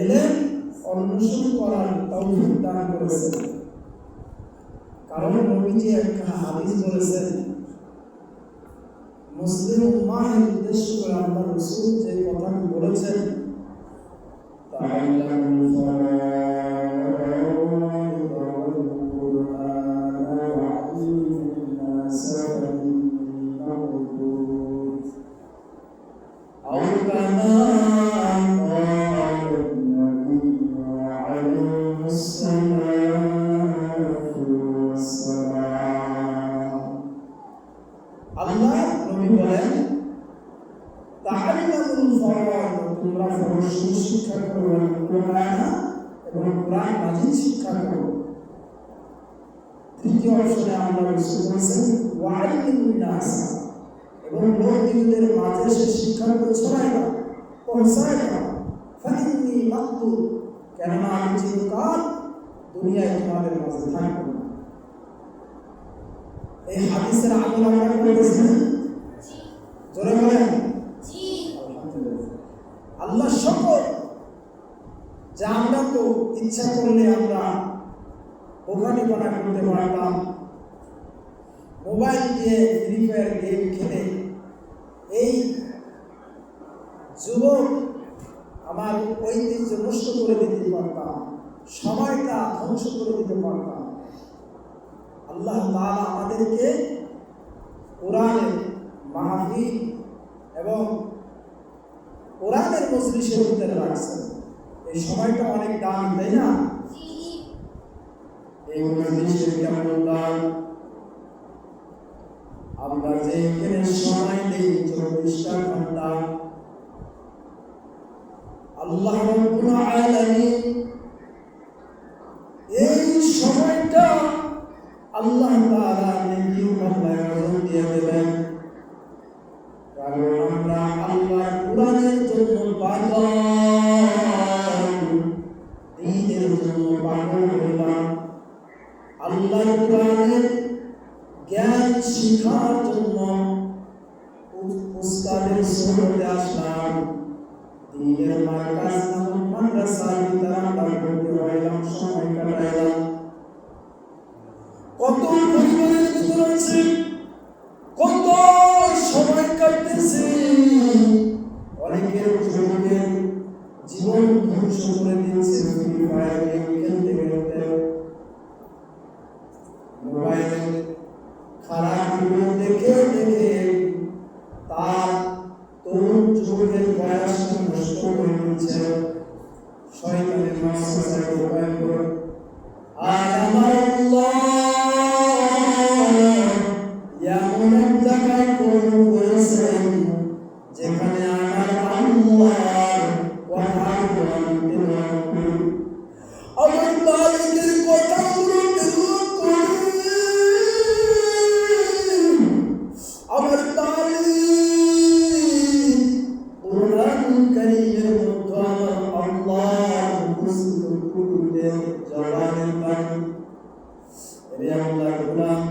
এলেম অন্বেষণ করার তৌফিক দান করেছেন। কারণ নবীজি একটা হাদিস বলেছেন, মুসলিম উম্মাহের উদ্দেশ্য করে আল্লাহ রাসূল যে কথাটি বলেছেন, তাআল্লামুল আল্লাহ নবী বলেন, তাআল্লামুল ফারাদ, তোমরা ফরজ শিক্ষা করো, কোরআন এবং কোরআন মাজিদ শিক্ষা করো। তৃতীয় অপশনে আল্লাহ রাসূল বলেছেন, ওয়া'আল্লিমুন নাস, এবং লোকদের মাঝে সে শিক্ষাগুলো ছড়ায় দাও, পৌঁছায় দাও। ফাইন্নী মাকতুব, কেননা আমি চিরকাল দুনিয়ায় তোমাদের মাঝে থাকব। এই হাদিসের আমল আমরা করেছি, জোরে বলেন জি। আলহামদুলিল্লাহ। আল্লাহ শুকর যে আমরা তো ইচ্ছা করলে আমরা ওখানে বানা করতে পারতাম, মোবাইল দিয়ে ফ্রি ফায়ার গেম খেলে এই যুবক আমার ঐতিহ্য নষ্ট করে দিতে পারতাম, সময়টা ধ্বংস করে দিতে পারতাম। আল্লাহ তাআলা আমাদেরকে কোরআনের মাহফিল এবং কোরআনের মজলিসের ভিতরে রাখছেন। এই সময়টা অনেক দাম, তাই না? এই মজলিসের কেমন দাম? আমরা যে এখানে সময় দেই 24টা ঘন্টা, আল্লাহ রাব্বুল আলামিন এই সময়টা আল্লাহ তাআলা নেকি পাল্লায় ওজন দিয়ে দেবেন। কারণ আমরা আল্লাহর কোরআনের জন্য পাগল, দ্বীনের জন্য পাগল হইলাম, আল্লাহর কোরআনের জ্ঞান শিখার জন্য উস্তাদের সুহবতে আসলাম, দ্বীনের মার্কাজ নামক মাদ্রাসার ভিতরে আমরা ভর্তি হইলাম, সময় কাটাইলাম। কত পরিবারের ভিতর আছে, কত সময় কাটতেছে, অনেকের যুবকের জীবন ধ্বংস করে দিচ্ছে ফ্রি ফায়ার গেম খেলতে খেলতে, মোবাইলে খারাপ ভিডিও দেখে দেখে তার তরুণ যুবকের বয়স নষ্ট করে দিচ্ছে শয়তানের ওয়াসওয়াসায় মোবাইল করে। আর আমার আল্লাহ এমন এক জায়গায় করেছেন যেখানে আমার আল্লাহর কথার বলতে হবে, আমার মালিকের কথাগুলো তেলাওয়াত করে, আমার মালিক কোরআন কারীমের মধ্যে আমার আল্লাহর হুকুমের জবানের বাণী। এরে আল্লাহর গোলাম,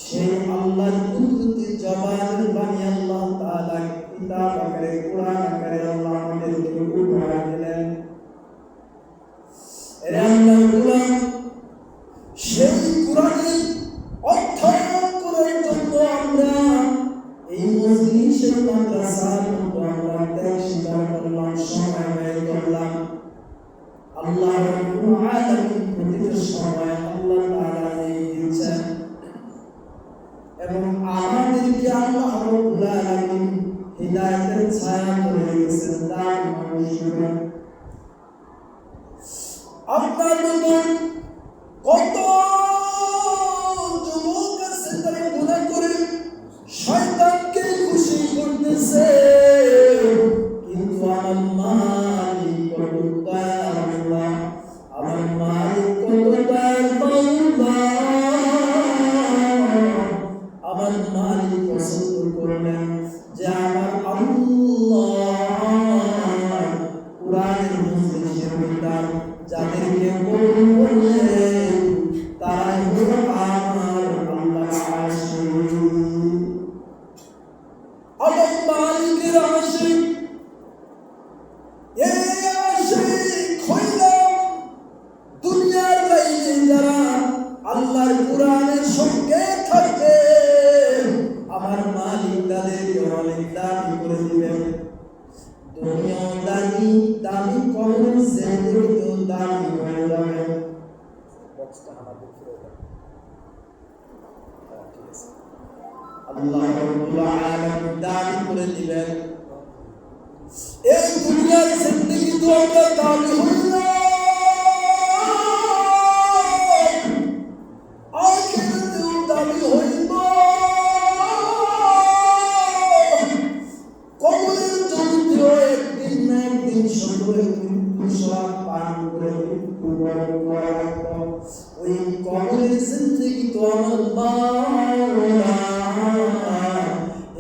সেই আল্লাহর কুদরতের জবানের বাণী আল্লাহ তাআলা কিতাব আকারে, কোরআন আকারে আল্লাহ আমাদেরকে উপহার দিলেন। এরে আল্লাহর গোলাম, সেই কোরআনের অধ্যয়ন করার জন্য আমরা এই মজলিসের মাদ্রাসার মধ্যে আমরা ত্যাগ স্বীকার করলাম, সময় ব্যয় করলাম। আল্লাহ রাব্বুল আলামিন প্রতিটা সময় আল্লাহ তাআলা দিয়েছেন এবং আমাদেরকে আল্লাহ রাব্বুল আলামিন হিদায়াতের ছায়া করে রেখেছেন। তার মানুষরা আপনার মতন কত যুবক আছে তারা গুনাহ করে শয়তানকে খুশি করতেছে, কিন্তু আমার মালিক কত দয়ালু, আমার মালিক কত দয়ালু, আমার মালিক পছন্দ করলেন যে আমার আল্লাহ কোরআনের মজলিসের ভিতর যাদেরকে দুনিয়াদারি দাবি করেন জিন্দেগি তো দাবি হয়ে যাবে। বক্সটা আমাদের ফিরে যাবে। ঠিক আছে, আল্লাহ রাব্বুল আলামিন দাবি করে দিবেন এই দুনিয়ার জিন্দেগি তো আমরা দাবি হইলাম, আখিরাতেও দাবি হইব, কবরের জগতেও একদিন না একদিন সকলে মৃত্যু স্বাদ পান করে মৃত্যুবরণ করা লাগবে। ওই কবরের জিন্দেগি তো আমার বাংলা,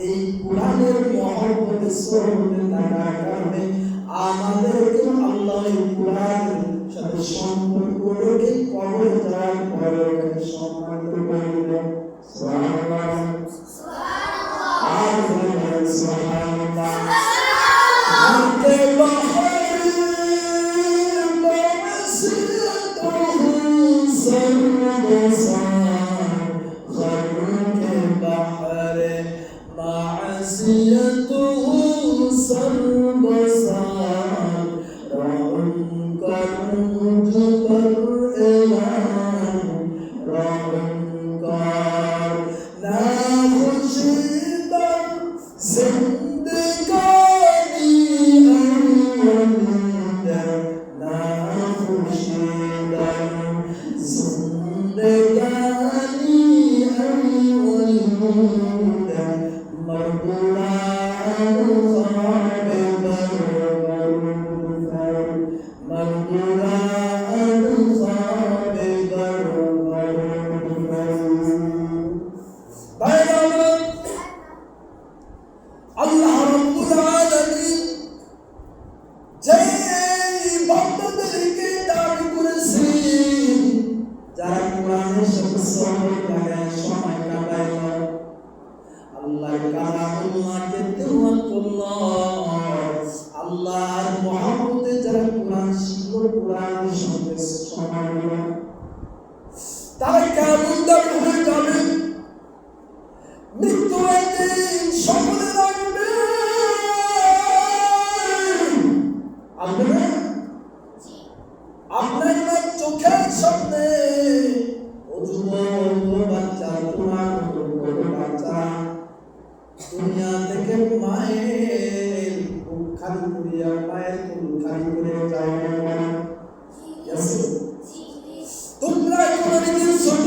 এই কোরআনের মহব্বতে সরতে থাকার কারণে আমাদেরকে আল্লাহ এই কোরআনের সাথে সম্পর্ক রেখে কবরে যাওয়ার পরে সম্মানিত করে দিলেন। সুবহানাল্লাহ, সুবহানাল্লাহ, সুবহানাল্লাহ। আল্লাহর মহব্বতে যারা কোরআন শিখলো, কোরআনের সঙ্গে সময় দিল, তারা কেমন দাবি হয়ে যাবে? মৃত্যু একদিন সকলের আসবে। আসবে আপনার চোখের সামনে ও যুবক বাচ্চা, তোমার বাচ্চা দুনিয়া থেকে মায়ের বুক খালি করিয়া, মায়ের বুক খালি করে যাওয়া। তোমরা কোনদিন ছোট